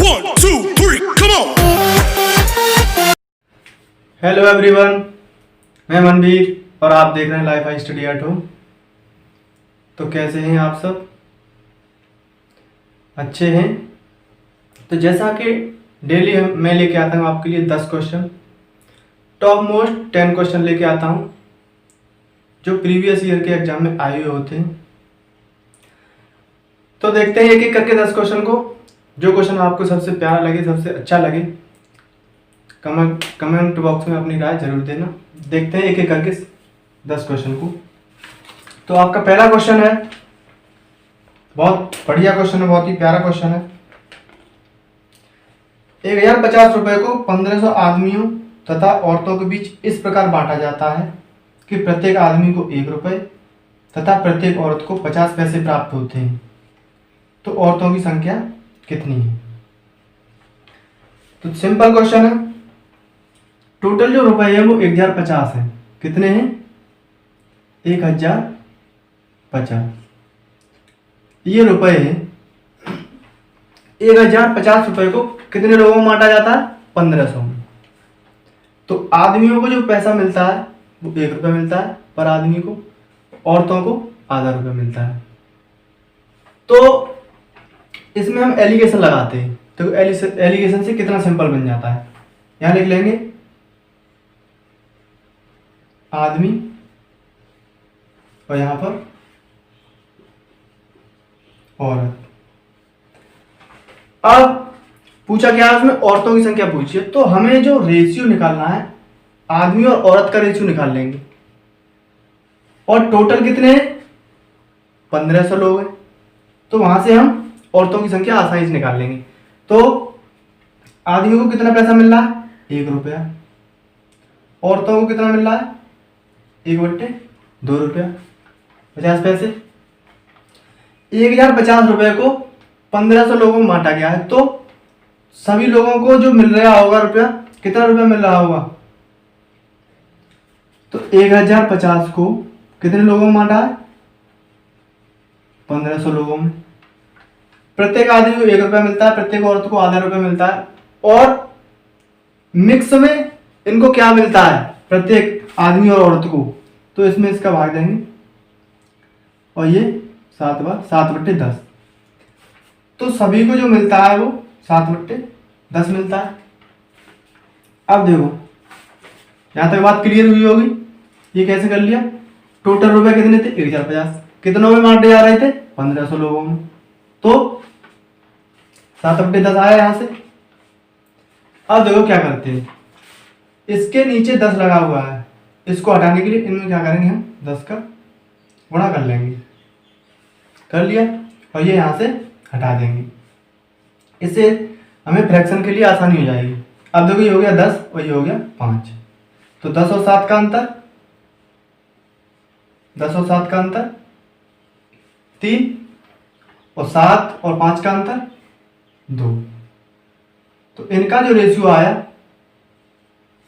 1, 2, 3, come on! Hello everyone, मैं मनवीर और आप देख रहे हैं life I study at home. तो कैसे हैं आप सब? अच्छे हैं? तो जैसा कि डेली मैं लेके आता हूँ आपके लिए 10 क्वेश्चन, टॉप मोस्ट 10 क्वेश्चन लेके आता हूँ जो प्रीवियस ईयर के एग्जाम में आए हुए होते हैं। तो देखते हैं एक एक करके 10 क्वेश्चन को। जो क्वेश्चन आपको सबसे प्यारा लगे, सबसे अच्छा लगे, कमेंट बॉक्स में अपनी राय जरूर देना। देखते हैं एक एक करके 10 क्वेश्चन को। तो आपका पहला क्वेश्चन है, बहुत बढ़िया क्वेश्चन है, बहुत ही प्यारा क्वेश्चन है। 1050 रुपये को 1500 आदमियों तथा औरतों के बीच इस प्रकार बांटा जाता है कि प्रत्येक आदमी को 1 रुपये तथा प्रत्येक औरत को 50 पैसे प्राप्त होते हैं। तो औरतों की संख्या कितनी है? तो सिंपल क्वेश्चन है। टोटल जो रुपए है वो 1050 है। कितने हैं? 1050। ये रुपए है 1050 रुपए को कितने लोगों में बांटा जाता है? 1500 में। तो आदमियों को जो पैसा मिलता है वो 1 रुपये मिलता है पर आदमी को, औरतों को आधा रुपये मिलता है। तो इसमें हम एलिगेशन लगाते हैं। तो एलिगेशन से कितना सिंपल बन जाता है। यहां लिख लेंगे आदमी और यहां पर औरत। अब पूछा क्या है उसमें? औरतों की संख्या पूछी है। तो हमें जो रेशियो निकालना है, आदमी और औरत का रेशियो निकाल लेंगे। और टोटल कितने हैं? 1500 लोग हैं। तो वहां से हम औरतों की संख्या आसानी से निकाल लेंगे। तो आदमी को कितना पैसा मिल रहा है? 1 रुपया। औरतों को कितना मिल रहा है? 1/2 रुपया, 50 पैसे। 1050 रुपये को 1500 लोगों में बांटा गया है। तो सभी लोगों को जो मिल रहा होगा रुपया, कितना रुपया मिल रहा होगा? तो 1050 को कितने लोगों में बांटा है? 1500 लोगों में। प्रत्येक आदमी को 1 रुपया मिलता है, प्रत्येक औरत को आधा रुपया मिलता है। और मिक्स में इनको क्या मिलता है? प्रत्येक आदमी और औरत को। तो इसमें इसका भाग देंगे और ये 7/10। तो सभी को जो मिलता है वो 7/10 मिलता है। अब देखो, यहां तक बात क्लियर हुई होगी। ये कैसे कर लिया? टोटल रुपए कितने थे? 1050। कितनों में बांटे जा रहे थे? 1500 लोगों में। तो 7/10 आया यहां से। अब देखो क्या करते हैं, इसके नीचे 10 लगा हुआ है, इसको हटाने के लिए इनमें क्या करेंगे? हम 10 का गुणा कर लेंगे। कर लिया और ये यहां से हटा देंगे। इससे हमें फ्रैक्शन के लिए आसानी हो जाएगी। अब देखो ये हो गया 10 और ये हो गया 5। तो 10 और 7 का अंतर, 10 और 7 का अंतर 3, और 7 और 5 का अंतर 2। तो इनका जो रेशियो आया,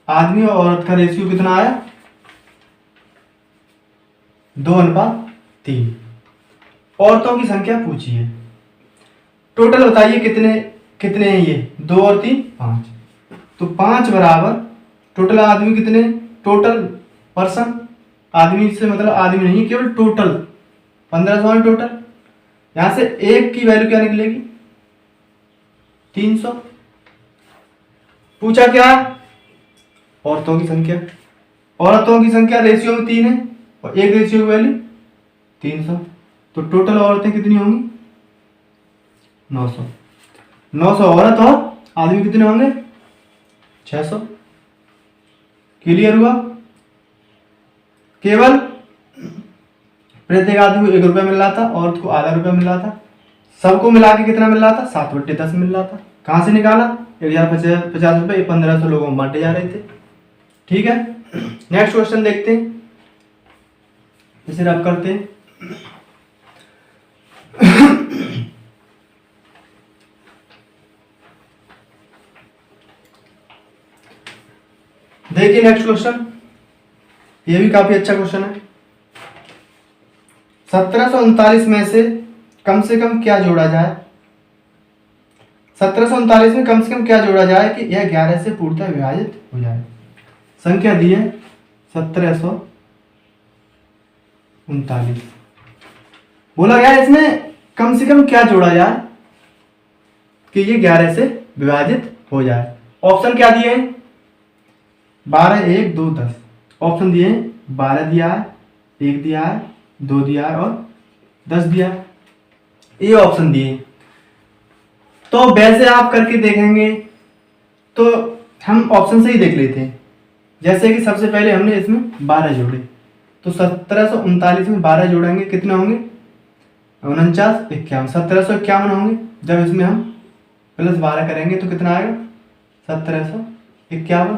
आदमी और औरत का रेशियो कितना आया? 2:3। औरतों की संख्या पूछी है। टोटल बताइए कितने कितने हैं? ये 2 और 3 5। तो 5 बराबर टोटल आदमी कितने? टोटल पर्सन, आदमी से मतलब आदमी नहीं, केवल टोटल 1500 है टोटल। यहां से 1 की वैल्यू क्या निकलेगी? 300। पूछा क्या? औरतों की संख्या। औरतों की संख्या रेशियो में 3 है और 1 रेशियो की वैल्यू 300। तो टोटल औरतें कितनी होंगी? 900। 900 औरत और आदमी कितने होंगे? 600। क्लियर हुआ? केवल प्रत्येक आदमी को 1 रुपया मिल रहा था, औरत को आधा रुपया मिल रहा था। सबको मिला के कितना मिल रहा था? 7/10 मिल रहा था। कहां से निकाला? 1050 रुपये 1500 लोगों में बांटे जा रहे थे। ठीक है, नेक्स्ट क्वेश्चन देखते हैं। इसे रब करते हैं। देखिए नेक्स्ट क्वेश्चन, ये भी काफी अच्छा क्वेश्चन है। 1739 में से कम क्या जोड़ा जाए? 1739 में कम से कम क्या जोड़ा जाए कि यह 11 से पूर्णतः विभाजित हो जाए। संख्या दी है 1739। बोला गया इसमें कम से कम क्या जोड़ा जाए कि ये 11 से विभाजित हो जाए। ऑप्शन क्या दिए हैं? 12, 1, 2, 10। ऑप्शन दिए हैं 12 दिया है, 1 दिया है, 2 दिया है और 10 दिया है। ये ऑप्शन दिए। तो वैसे आप करके देखेंगे तो हम ऑप्शन से ही देख लेते हैं। जैसे कि सबसे पहले हमने इसमें 12 जोड़े, तो 1739 में 12 जोड़ेंगे कितने होंगे? 49, 51, 1751 होंगे। जब इसमें हम प्लस 12 करेंगे तो कितना आएगा? 1751।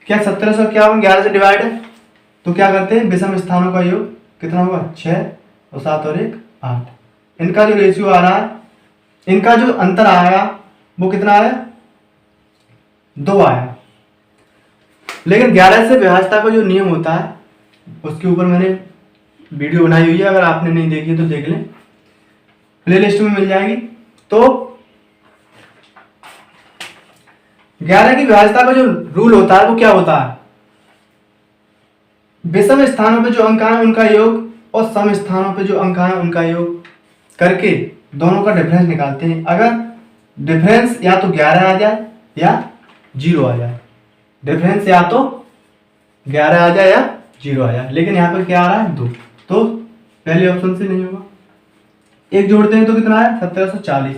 क्या 1751 11 से डिवाइड है? तो क्या करते हैं, विषम स्थानों का योग कितना होगा? 6 और 7 और 1 8। इनका जो रेशियो आ रहा है, इनका जो अंतर आया वो कितना आया? 2 आया। लेकिन 11 से विभाज्यता का जो नियम होता है उसके ऊपर मैंने वीडियो बनाई हुई है, अगर आपने नहीं देखी तो देख लें, प्लेलिस्ट में मिल जाएगी। तो 11 की विभाज्यता का जो रूल होता है वो क्या होता है? विषम स्थानों पे जो अंक आए उनका योग और सम स्थानों पे जो अंक आए उनका योग करके दोनों का डिफरेंस निकालते हैं। अगर डिफरेंस या तो 11 आ जाए या 0 आ जाए, डिफरेंस या तो 11 आ जाए या 0 आ जाए, लेकिन यहाँ पर क्या आ रहा है? 2। तो पहले ऑप्शन से नहीं होगा। एक जोड़ते हैं तो कितना है? 1740।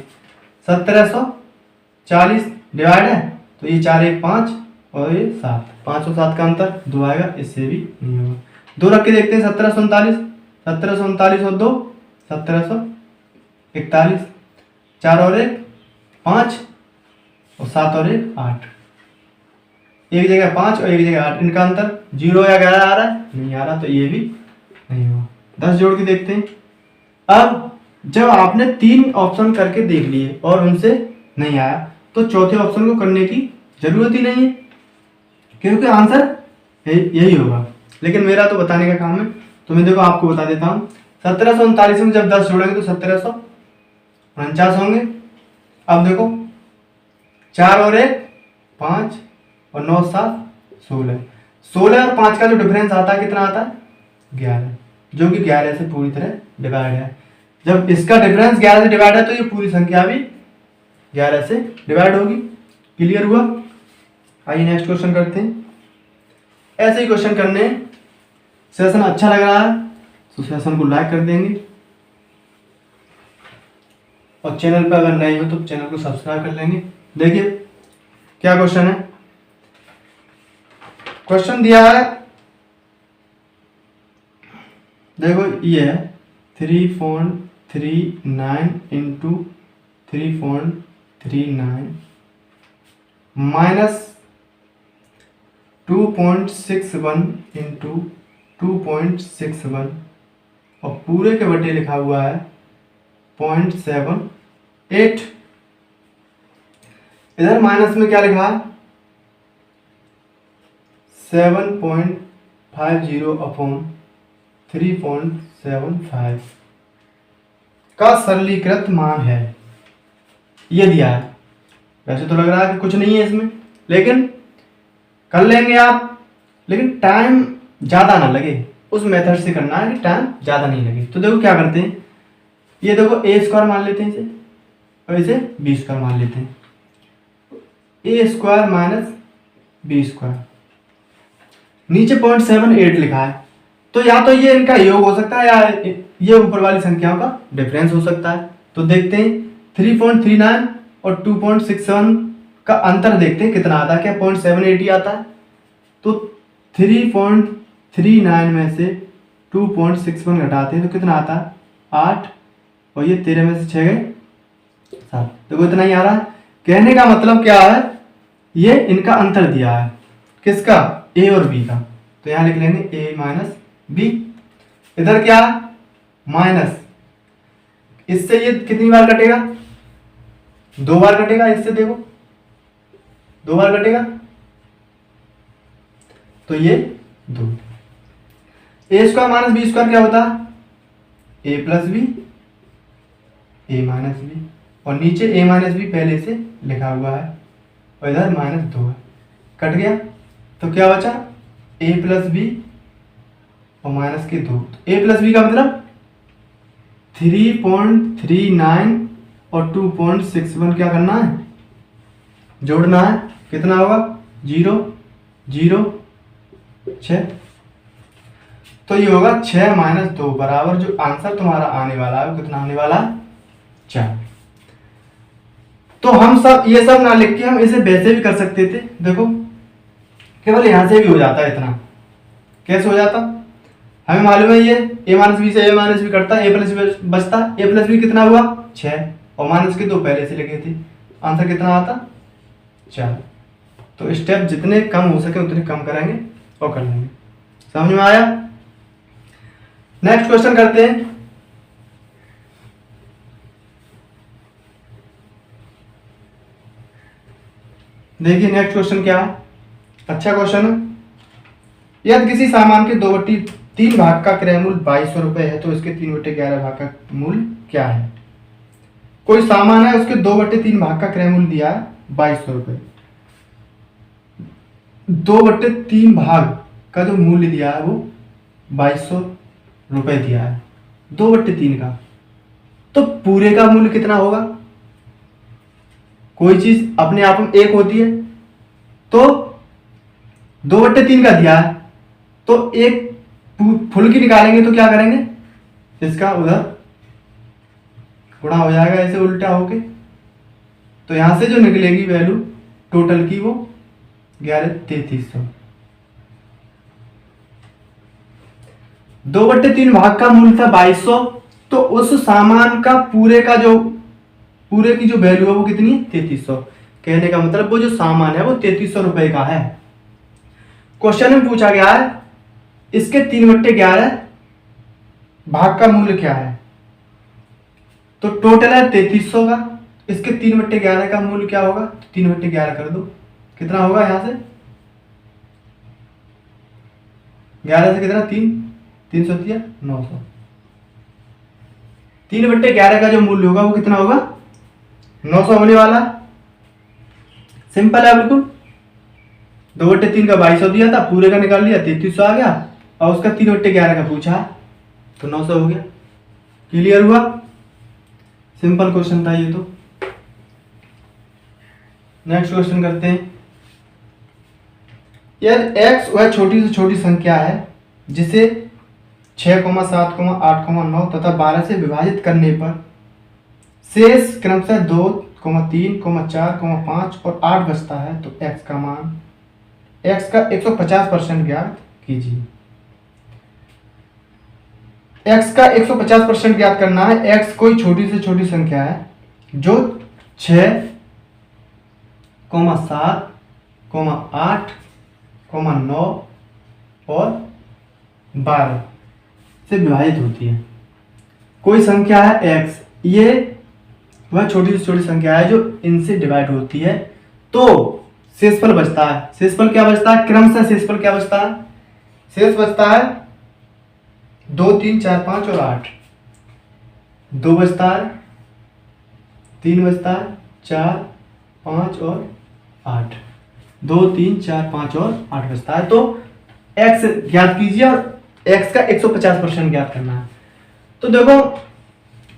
1740 डिवाइड है तो ये 4 1 5 और ये 7, 5 और 7 का अंतर 2 आएगा, इससे भी नहीं होगा। 2 रख के देखते हैं। 1739, 1739 और 2 1741, 4 और 1 5 और 7 और 1 8। एक जगह 5 और एक जगह 8, इनका अंतर 0 या 11 आ रहा है? नहीं आ रहा, तो ये भी नहीं होगा। 10 जोड़ के देखते हैं। अब जब आपने 3 ऑप्शन करके देख लिए और उनसे नहीं आया तो चौथे ऑप्शन को करने की जरूरत ही नहीं है, क्योंकि आंसर यही होगा। लेकिन मेरा तो बताने का काम है, तो मैं देखो आपको बता देता हूँ। 1739 में जब 10 जोड़ेंगे तो 1749 होंगे। अब देखो 4 और 1 5 और 9 7 16। 16 और 5 का जो डिफरेंस आता है कितना आता है? 11, जो कि 11 से पूरी तरह डिवाइड है। जब इसका डिफरेंस 11 से डिवाइड है तो ये पूरी संख्या भी 11 से डिवाइड होगी। क्लियर हुआ? आइए नेक्स्ट क्वेश्चन करते हैं। ऐसे ही क्वेश्चन करने। सेशन अच्छा लग रहा है तो सेशन को लाइक कर देंगे और चैनल पर अगर नए हो तो चैनल को सब्सक्राइब कर लेंगे। देखिए क्या क्वेश्चन है। क्वेश्चन दिया है, देखो ये है 3.39 इंटू 3.39 माइनस 2.61 इंटू 2.61 और पूरे के बटे लिखा हुआ है 0.78। इधर माइनस में क्या लिखा है? 7.50 अपॉन 3.75 का सरलीकृत मान है, ये दिया है। वैसे तो लग रहा है कि कुछ नहीं है इसमें, लेकिन कर लेंगे आप, लेकिन टाइम ज़्यादा ना लगे, उस मेथड से करना है कि टाइम ज़्यादा नहीं लगे। तो देखो क्या करते हैं, ये देखो ए स्क्वायर मान लेते हैं इसे और इसे बी स्क्वायर मान लेते हैं। ए स्क्वायर माइनस बी स्क्वायर, नीचे 0.78 लिखा है, तो या तो ये इनका योग हो सकता है या ये ऊपर वाली संख्याओं का डिफरेंस हो सकता है। तो देखते हैं 3.39 और 2.61 का अंतर देखते हैं कितना आता है। क्या 0.78 आता है? तो 3.39 में से 2.61 घटाते हैं तो कितना आता है? 8 और ये 13 में से 6 गए 7, देखो इतना ही आ रहा है। कहने का मतलब क्या है, ये इनका अंतर दिया है, किसका? ए और बी का। तो यहां लिख लेंगे ए माइनस बी। इधर क्या? माइनस, इससे ये कितनी बार कटेगा? 2 बार कटेगा। इससे देखो 2 बार कटेगा, तो ये 2। ए स्क्वायर माइनस बी स्क्वायर क्या होता है? ए प्लस बी, ए माइनस बी। और नीचे a माइनस बी पहले से लिखा हुआ है और इधर -2 है, कट गया। तो क्या बचा a प्लस बी और -2। a प्लस बी का मतलब 3.39 और 2.61 क्या करना है, जोड़ना है। कितना होगा 0 0 6। तो ये होगा 6 - 2 बराबर जो आंसर तुम्हारा आने वाला है वो कितना आने वाला है 4। तो हम सब ये सब ना लिख के हम इसे वैसे भी कर सकते थे। देखो केवल यहां से भी हो जाता है इतना। कैसे हो जाता, हमें मालूम है ये a माइनस बी से a माइनस बी कटता है, a प्लस बी बचता। a प्लस बी कितना हुआ 6 और -2 पहले से लिखे थे, आंसर कितना आता 4। तो स्टेप जितने कम हो सके उतने कम करेंगे और कर लेंगे। समझ में आया। नेक्स्ट क्वेश्चन करते हैं। देखिए नेक्स्ट क्वेश्चन क्या है, अच्छा क्वेश्चन है। यदि किसी सामान के 2/3 भाग का क्रय मूल्य 2200 रुपए है तो इसके 3/11 भाग का मूल्य क्या है। कोई सामान है, उसके 2/3 भाग का क्रय मूल्य दिया है 2200 रुपए। 2/3 भाग का जो मूल्य दिया है वो 2200 रुपए दिया है 2/3 का। तो पूरे का मूल्य कितना होगा। कोई चीज अपने आप में एक होती है, तो 2/3 का दिया है तो एक फुल की निकालेंगे तो क्या करेंगे, इसका उधर गुणा हो जाएगा ऐसे उल्टा होके। तो यहां से जो निकलेगी वैल्यू टोटल की वो 11,3300। 2/3 भाग का मूल्य था 2200, तो उस सामान का पूरे की जो वैल्यू है वो कितनी है 3300। कहने का मतलब वो जो सामान है वो 3300 रुपए का है। क्वेश्चन में पूछा गया है इसके 3/11 भाग का मूल्य क्या है। तो टोटल है 3300 का, इसके 3/11 का मूल्य क्या होगा, 3/11 कर दो, कितना होगा यहां से 11 से कितना 300 दिया 900। 3/11 का जो मूल्य होगा वो कितना होगा 900 होने वाला। सिंपल है बिल्कुल। 2/3 का 2200 दिया था, पूरे का निकाल लिया 3300 आ गया और उसका 3/11 का पूछा तो 900 हो गया। क्लियर हुआ, सिंपल क्वेश्चन था ये। तो नेक्स्ट क्वेश्चन करते हैं। यदि x वह छोटी से छोटी संख्या है जिसे 6, 7, 8, 9 तथा 12 से विभाजित करने पर शेष क्रमशः 2, 3, 4, 5 और 8 बचता है, तो x का मान x का 150% ज्ञात कीजिए। x का 150% ज्ञात करना है। x कोई छोटी से छोटी संख्या है जो 6, 7, 8, 9 और 12 से विभाजित होती है। कोई संख्या है x, ये वह छोटी से छोटी संख्या है जो इनसे डिवाइड होती है, तो शेषफल बचता है। शेषफल क्या बचता है, क्रमशः शेषफल क्या बचता है, शेष बचता है 2, 3, 4, 5 और 8। 2 बचता है, 3 बचता है, 4, 5 और 8। 2, 3, 4, 5 और 8 बचता है। तो x ज्ञात कीजिए और x का 150% ज्ञात करना है। तो देखो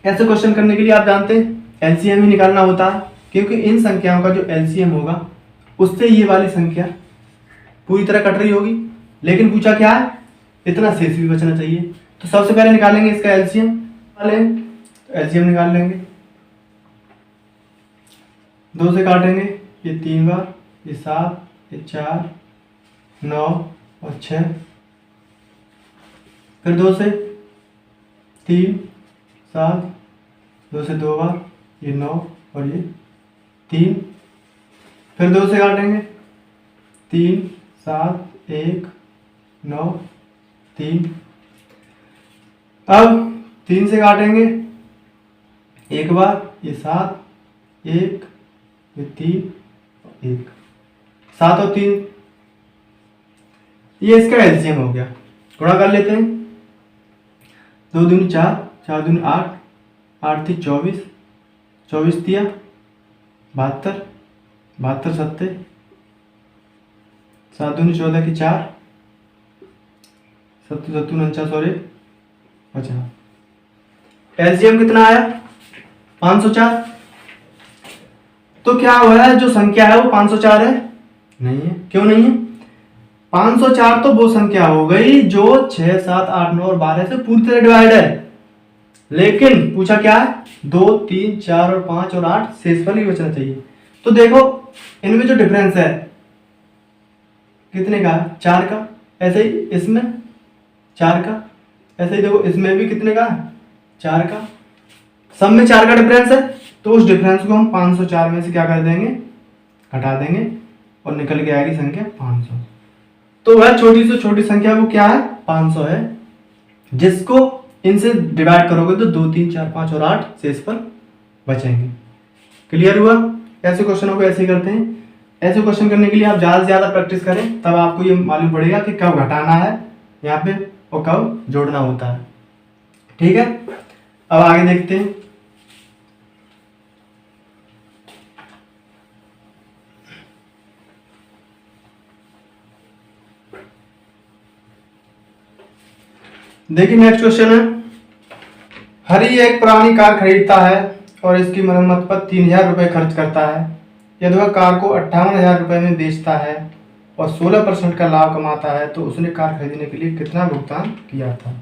ऐसे क्वेश्चन करने के लिए आप जानते हैं एलसीएम ही निकालना होता है, क्योंकि इन संख्याओं का जो एलसीएम होगा उससे ये वाली संख्या पूरी तरह कट रही होगी, लेकिन पूछा क्या है इतना शेष भी बचना चाहिए। तो सबसे पहले निकालेंगे इसका एलसीएम, एलसीएम निकाल लेंगे। 2 से काटेंगे, ये 3 बार, ये 7, ये 4, 9 और 6, फिर 2 से 3, 7, 2 से 2 बार, ये 9 और ये 3, फिर 2 से काटेंगे, 3, 7, 1, 9, 3। अब 3 से काटेंगे एक बार, ये 7, 1, ये 3, 1, 7 और 3, ये इसका एलसीएम हो गया। गुणा कर लेते हैं, 2 दूनी 4, 4 दूनी 8, 8 थी 24, 24 दिया 72, 72 सत्ते 7 दूनी 14 की 4, 7 7 49 और 1 50। एलसीएम कितना आया 504। तो क्या हो रहा है, जो संख्या है वो 504 है? नहीं है। क्यों नहीं है? 504 तो वो संख्या हो गई जो 6 7 8 9 और 12 से पूरी तरह डिवाइड है। लेकिन पूछा क्या है, 2 3 4 और 5 और 8 शेषफल ही बचना चाहिए। तो देखो इनमें जो डिफरेंस है कितने का है, 4 का। ऐसे ही इसमें 4 का, ऐसे ही देखो इसमें भी कितने का है, 4 का। सब में 4 का डिफरेंस है। तो उस डिफरेंस को हम 504 में से क्या कर देंगे, घटा देंगे और निकल के आएगी संख्या 500। तो वह छोटी से छोटी संख्या वो क्या है, 500 है, जिसको इनसे डिवाइड करोगे तो 2 3 4 5 और 8 शेषफल बचेंगे। क्लियर हुआ? ऐसे क्वेश्चनों को ऐसे ही करते हैं। ऐसे क्वेश्चन करने के लिए आप ज़्यादा से ज़्यादा प्रैक्टिस करें, तब आपको ये मालूम पड़ेगा कि कब घटाना है यहाँ पे और कब जोड़ना होता है। ठीक है, अब आगे देखते हैं। देखिए नेक्स्ट क्वेश्चन है, हरी एक पुरानी कार खरीदता है और इसकी मरम्मत पर 3000 रुपये खर्च करता है। यदि वह कार को 58,000 रुपये में बेचता है और 16% का लाभ कमाता है तो उसने कार खरीदने के लिए कितना भुगतान किया था।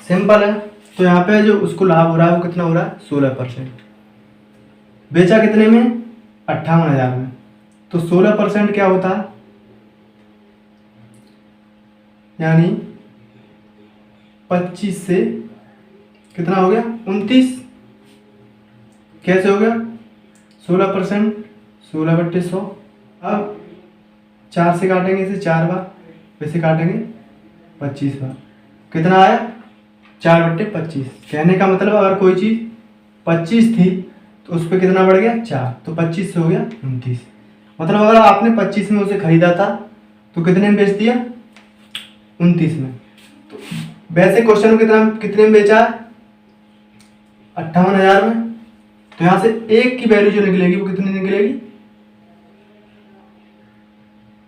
सिंपल है। तो यहाँ पे जो उसको लाभ हो रहा है वो कितना हो रहा है, 16%। बेचा कितने में, 58,000 में। तो 16% क्या होता है, यानी 25 से कितना हो गया, 29। कैसे हो गया, 16%, 16/100। अब 4 से काटेंगे इसे 4 बार, वैसे काटेंगे 25 बार। कितना आया, 4/25। कहने का मतलब अगर कोई चीज़ 25 थी तो उस पर कितना बढ़ गया, 4, तो 25 से हो गया 29। मतलब अगर आपने 25 में उसे खरीदा था तो कितने में बेच दिया, 29 में। तो वैसे क्वेश्चन कितने में बेचा है, 58,000 में। तो यहां से एक की वैल्यू जो निकलेगी वो कितनी निकलेगी,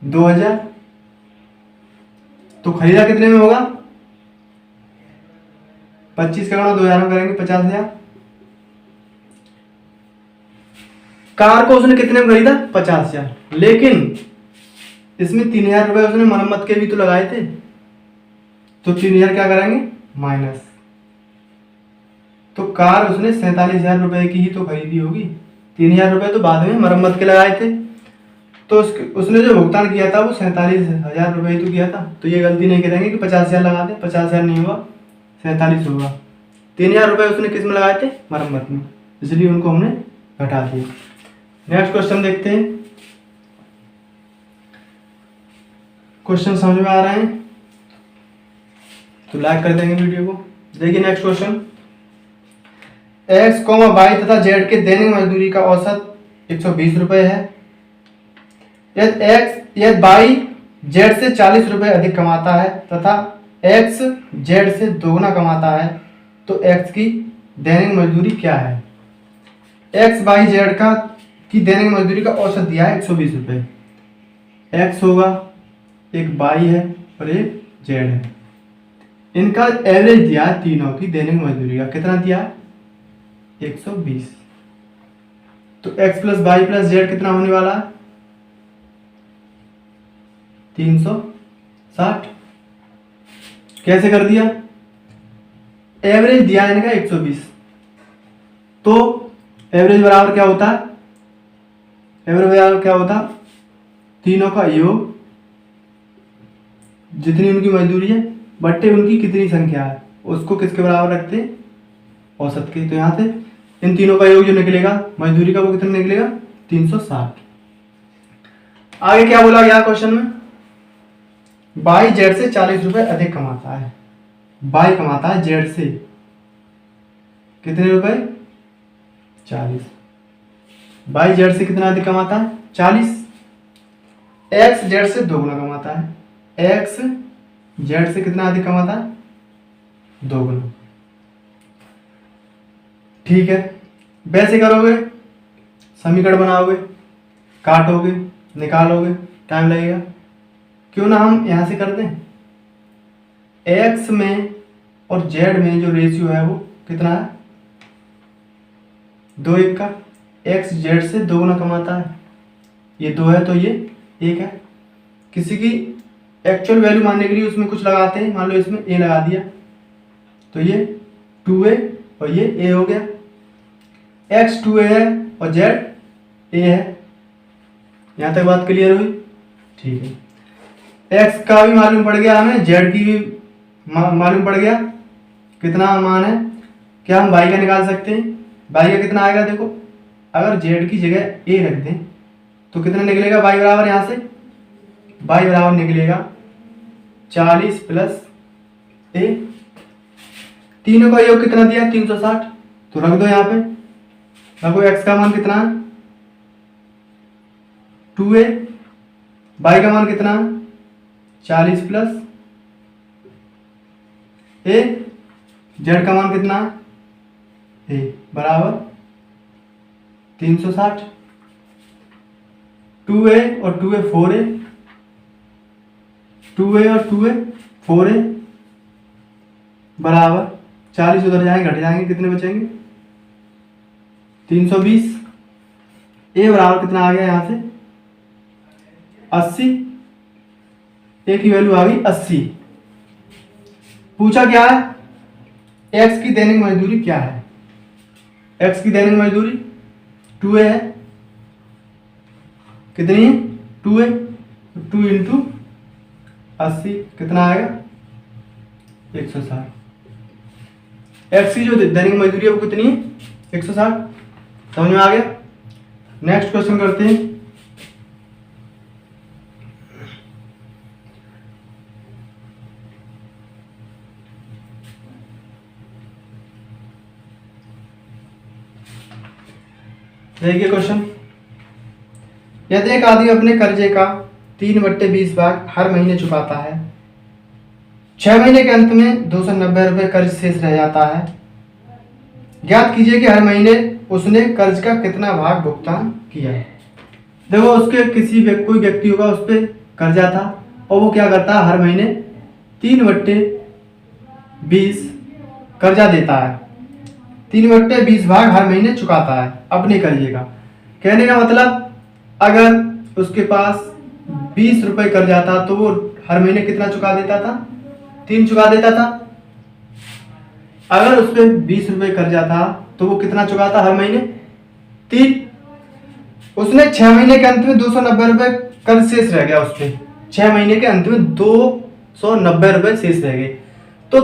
2,000। तो खरीदा कितने में होगा, 25 का गणा 2,000 में करेंगे 50,000। कार को उसने कितने में खरीदा, 50,000। लेकिन इसमें 3,000 रुपए उसने मरम्मत के भी तो लगाए थे, तो 3,000 क्या करेंगे, माइनस। तो कार उसने 47,000 रुपए की ही तो खरीदी होगी, 3,000 रुपए तो बाद में मरम्मत के लगाए थे। तो उसने जो भुगतान किया था वो 47,000 रुपए ही तो किया था। तो ये गलती नहीं करेंगे कि 50,000 लगा दे, 50,000 नहीं हुआ, 47 होगा। 3,000 रुपए उसने किस में लगाए थे, मरम्मत में, इसलिए उनको हमने घटा दिया। नेक्स्ट क्वेश्चन देखते हैं। क्वेश्चन समझ में आ रहे हैं तो लाइक कर देंगे वीडियो को। देखिए नेक्स्ट क्वेश्चन, x, y तथा z के दैनिक मजदूरी का औसत 120 रुपए है। यदि y z से 40 रुपए अधिक कमाता है तथा x z से दोगुना कमाता है तो x की दैनिक मजदूरी क्या है। x y z की दैनिक मजदूरी का औसत दिया है 120 रुपए। x होगा, एक y है और एक z है। इनका एवरेज दिया है तीनों की दैनिक मजदूरी का, कितना दिया है, 120। तो x plus y plus z कितना होने वाला है, 360। कैसे कर दिया, एवरेज दिया है इनका 120, तो एवरेज बराबर क्या होता है, एवरेज बराबर क्या होता, तीनों का योग, जितनी उनकी मजदूरी है बट्टे उनकी कितनी संख्या है, उसको किसके बराबर रखते हैं, औसत के। तो यहाँ से इन तीनों का योग जो निकलेगा मजदूरी का वो कितना निकलेगा, 360। आगे क्या बोला गया क्वेश्चन में, बाई जेड से 40 रुपए अधिक कमाता है। बाई कमाता है जेड से कितने रुपए, 40। बाई जेड से कितना अधिक कमाता है, 40। एक्स जेड से दोगुना कमाता है। एक्स जेड से कितना अधिक कमाता है, दोगुना। ठीक है, वैसे करोगे, समीकरण बनाओगे, काटोगे, निकालोगे, टाइम लगेगा। क्यों ना हम यहाँ से कर दें, एक्स में और जेड में जो रेशियो है वो कितना है, 2:1 का। एक्स जेड से 2 गुना कमाता है, ये 2 है तो ये 1 है। किसी की एक्चुअल वैल्यू मानने के लिए उसमें कुछ लगाते हैं, मान लो इसमें ए लगा दिया तो ये 2a और ये a हो गया। x 2a है और z a है। यहाँ तक बात क्लियर हुई? ठीक है, x का भी मालूम पड़ गया हमें, z की भी मालूम पड़ गया कितना मान है। क्या हम y का निकाल सकते हैं? y का कितना आएगा देखो, अगर z की जगह a रख दें तो कितना निकलेगा y बराबर, यहाँ से y बराबर निकलेगा 40 प्लस a। तीनों का योग कितना दिया, 360, तो रख दो यहाँ पे। देखो x का मान कितना है 2a, y का मान कितना है 40 प्लस a, z का मान कितना है a बराबर 360। 2a और 2a 4a, 2a और 2a 4a बराबर 40 उधर जाएंगे, घट जाएंगे, कितने बचेंगे 320। a बराबर कितना आ गया यहाँ से 80, a की वैल्यू आ गई 80। पूछा क्या है, x की दैनिक मजदूरी क्या है। x की दैनिक मजदूरी 2a है, कितनी है 2a, 2 इंटू 80 कितना आएगा 160। एक्स की जो दैनिक मजदूरी है वो कितनी है 160। समझ में आ गया? नेक्स्ट क्वेश्चन करते हैं। देखिए क्वेश्चन, यदि एक आदमी अपने कर्जे का 3/20 भाग हर महीने चुकाता है, 6 महीने के अंत में 290 रुपये कर्ज शेष रह जाता है, ज्ञात कीजिए कि हर महीने उसने कर्ज का कितना भाग भुगतान किया। देखो उसके कोई व्यक्ति होगा, उस पर कर्जा था और वो क्या करता है, हर महीने 3/20 कर्जा देता है, 3/20 भाग हर महीने चुकाता है अपने कर्जे का। कहने का मतलब अगर उसके पास 20 रुपये कर्जा था तो वो हर महीने कितना चुका देता था, 3 चुका देता था। अगर उस पर 20 रुपये कर्जा था तो वो कितना चुकाता हर महीने 3। उसने 6 महीने के अंत में 290 रुपये कर्ज शेष रह गया, उस पर 6 महीने के अंत में 290 रुपये शेष रह गए, तो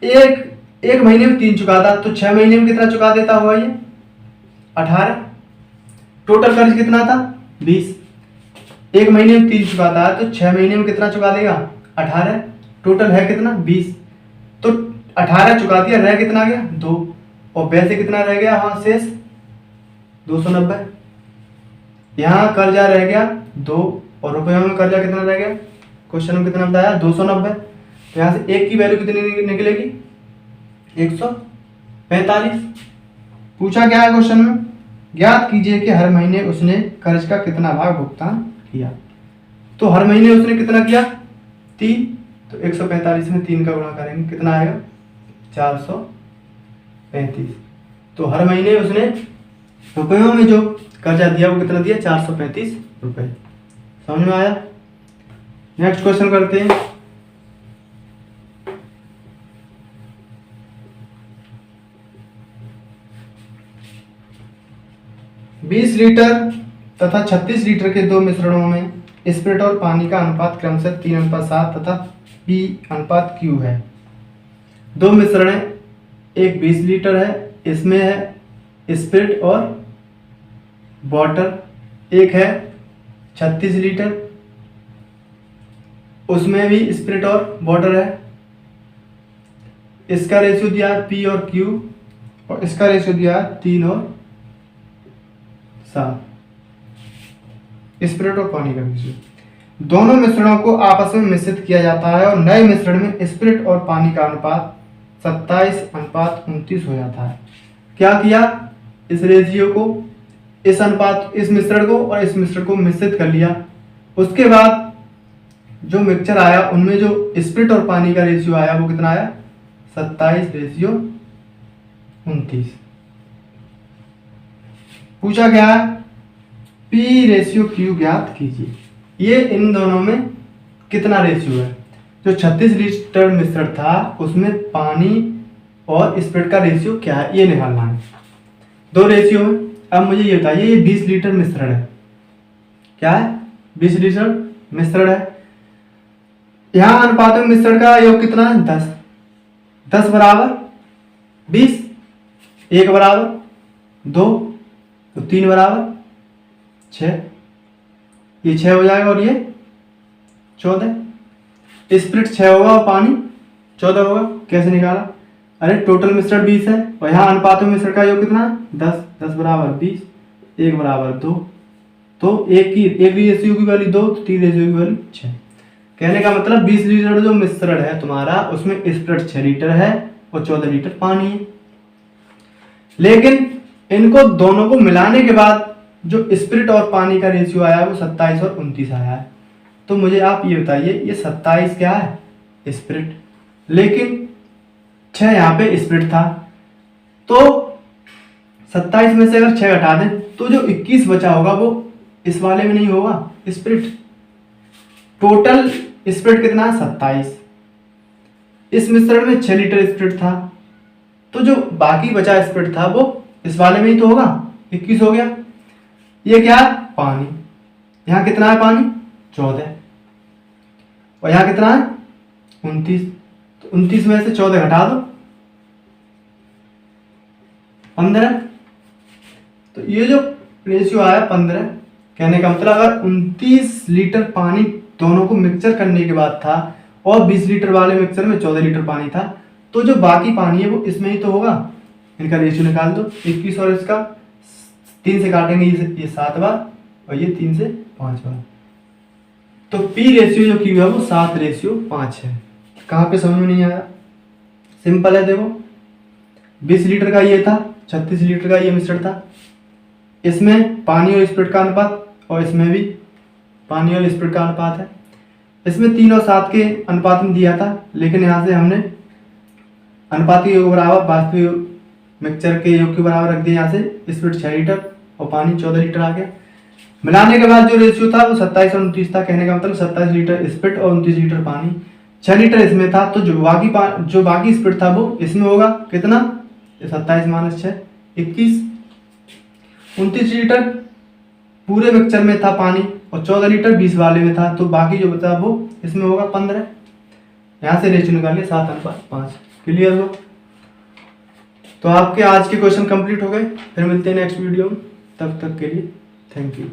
एक महीने में 3 चुकाता, तो 6 महीने में कितना चुका देता हुआ ये 18। टोटल कर्ज कितना था 20, एक महीने में 3 चुकाता है तो 6 महीने में कितना चुका देगा 18, टोटल है कितना 20, तो 18 चुका दिया, रह कितना गया 2, और वैसे कितना रह गया वहां शेष 290। यहाँ कर्जा रह गया 2 और रुपयों में कर्जा कितना रह गया, क्वेश्चन में कितना बताया 290। तो यहाँ से एक की वैल्यू कितनी निकलेगी 145। पूछा क्या है क्वेश्चन में, ज्ञात कीजिए कि हर महीने उसने कर्ज का कितना भाग भुगतान किया। तो हर महीने उसने कितना किया 3, तो 145 में 3 का गुणा करेंगे कितना आएगा 435। तो हर महीने उसने रुपयों में जो कर्जा दिया वो कितना दिया 435 रुपए। समझ में आया? नेक्स्ट क्वेश्चन करते हैं। बीस लीटर तथा 36 लीटर के दो मिश्रणों में स्प्रिट और पानी का अनुपात क्रमशः 3:7 तथा P/Q है। दो मिश्रण है, एक 20 लीटर है, इसमें है स्प्रिट और वाटर, एक है 36 लीटर, उसमें भी स्प्रिट और वाटर है। इसका रेशियो दिया P और Q और इसका रेशियो दिया 3 और 7, स्प्रिट और पानी का रेशियो। दोनों मिश्रणों को आपस में मिश्रित किया जाता है और नए मिश्रण में स्प्रिट और पानी का अनुपात 27:29 हो जाता है। क्या किया, इस रेशियो को, इस अनुपात, इस मिश्रण को और इस मिश्रण को मिश्रित कर लिया। उसके बाद जो मिक्सचर आया उनमें जो स्प्रिट और पानी का रेशियो आया वो कितना आया, 27:29। पूछा गया है पी रेशियो क्यू ज्ञात कीजिए। ये इन दोनों में कितना रेशियो है। जो 36 लीटर मिश्रण था उसमें पानी और स्प्रिट का रेशियो क्या है ये निकालना है। दो रेशियो है। अब मुझे ये बताइए, ये 20 लीटर मिश्रण है, क्या है, 20 लीटर मिश्रण है। यहाँ अनुपात में मिश्रण का योग कितना है, 10। 10 बराबर 20, 1 बराबर 2, तो 3 बराबर 6, ये 6 हो जाएगा और ये 14। स्प्रिट 6 होगा और पानी 14 होगा। कैसे निकाला, अरे टोटल मिश्रण 20 है और यहाँ अनुपात में मिश्रण का योग कितना है, 10। 10 बराबर 20, 1 बराबर 2, तो एक रेशियो की वैल्यू 2, तो 3 रेशियो की वैल्यू 6। कहने का मतलब 20 लीटर जो मिश्रण है तुम्हारा उसमें स्प्रिट 6 लीटर है और 14 लीटर पानी है। लेकिन इनको दोनों को मिलाने के बाद जो स्प्रिट और पानी का रेशियो आया वो 27 और 29 आया है। तो मुझे आप ये बताइए, ये 27 क्या है, स्प्रिट, लेकिन 6 यहाँ पे स्प्रिट था, तो 27 में से अगर 6 घटा दें तो जो 21 बचा होगा वो इस वाले में नहीं होगा, स्प्रिट। टोटल स्प्रिट कितना है, 27। इस मिश्रण में 6 लीटर स्प्रिट था, तो जो बाकी बचा स्प्रिट था वो इस वाले में ही तो होगा, 21 हो गया। ये क्या है, पानी। यहाँ कितना है पानी, 14, और यहाँ कितना है 29, तो 29 में से 14 घटा दो, 15। तो ये जो रेशियो आया 15। कहने का मतलब अगर 29 लीटर पानी दोनों को मिक्सचर करने के बाद था और 20 लीटर वाले मिक्सचर में 14 लीटर पानी था, तो जो बाकी पानी है वो इसमें ही तो होगा। इनका रेशियो निकाल दो, 21 और इसका 3 से काटेंगे, ये 7 बार और ये 3 से 5 बार, तो पी रेशियो जो की हुआ वो 7:5 है। कहाँ पे समझ में नहीं आया, सिंपल है। देखो 20 लीटर का ये था, 36 लीटर का ये मिश्रण था, इसमें पानी और स्प्रिट का अनुपात और इसमें भी पानी और स्प्रिट का अनुपात है। इसमें 3 और 7 के अनुपात में दिया था, लेकिन यहाँ से हमने अनुपात के योग बराबर वास्तविक मिक्सचर के योग के बराबर रख दिया। यहाँ से स्प्रिट 6 लीटर और पानी 14 लीटर आ गया। मिलाने के बाद जो रेशियो था वो 27 और 29 था। कहने का मतलब 27 लीटर स्प्रिट और 29 लीटर पानी, 6 लीटर इसमें था, तो जो बाकी स्प्रिट था वो इसमें होगा कितना, 27 - 6 21। 29 लीटर पूरे मिक्सचर में था पानी और 14 लीटर 20 वाले में था, तो बाकी जो बचा वो इसमें होगा 15। यहाँ से रेशियो निकालिए 7:5। क्लियर हो। तो आपके आज के क्वेश्चन कंप्लीट हो गए। फिर मिलते हैं नेक्स्ट वीडियो में, तब तक के लिए थैंक यू।